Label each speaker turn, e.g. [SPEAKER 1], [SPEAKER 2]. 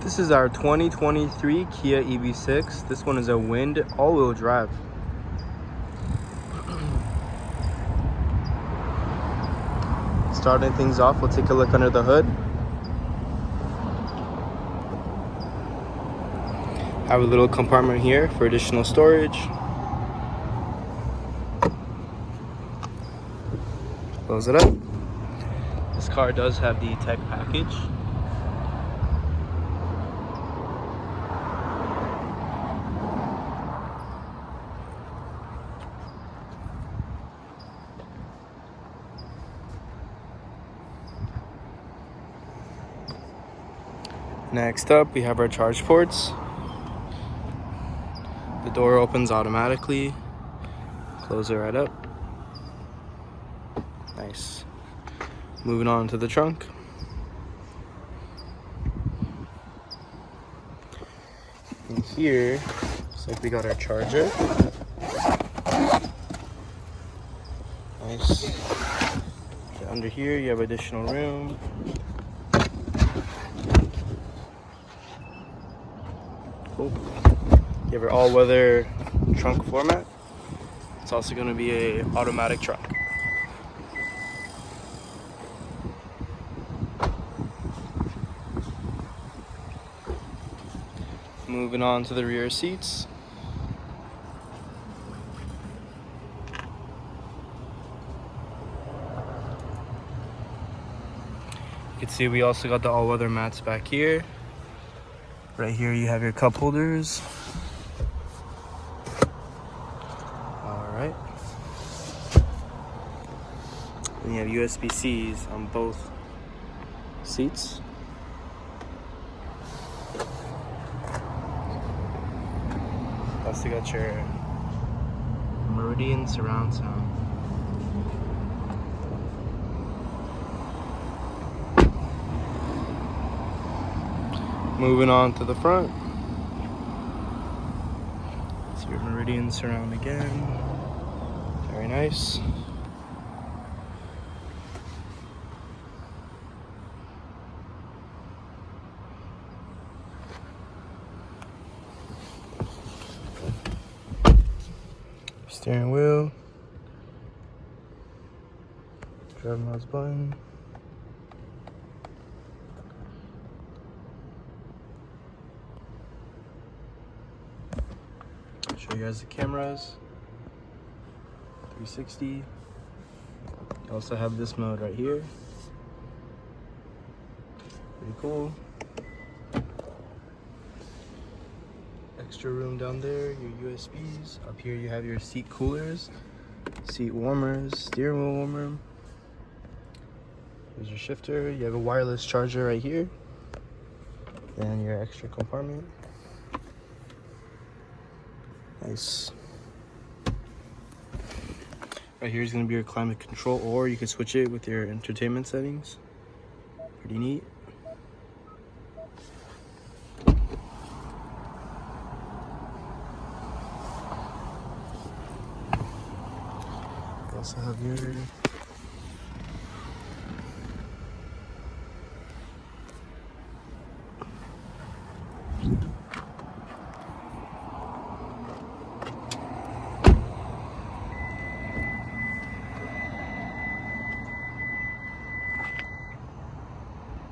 [SPEAKER 1] This is our 2023 Kia EV6. This one is a wind all-wheel drive. Starting things off, we'll take a look under the hood. Have a little compartment here for additional storage. Close it up. This car does have the tech package. Next up, we have our charge ports. The door opens automatically. Close it right up. Nice. Moving on to the trunk. In here, looks like we got our charger. Nice. Okay, under here, you have additional room. Cool. You have your all-weather trunk format. It's also going to be a automatic trunk. Moving on to the rear seats. You can see we also got the all-weather mats back here. Right here you have your cup holders. Alright. And you have USB-Cs on both seats. Also got your Meridian surround sound. Moving on to the front. It's your Meridian surround again. Very nice. Steering wheel. Driving mouse button. Show you guys the cameras. 360. You also have this mode right here. Pretty cool. Extra room down there, your USBs. Up here you have your seat coolers, seat warmers, steering wheel warmer. Here's your shifter. You have a wireless charger right here. And your extra compartment. Nice. Right here is going to be your climate control, or you can switch it with your entertainment settings. Pretty neat. You also have your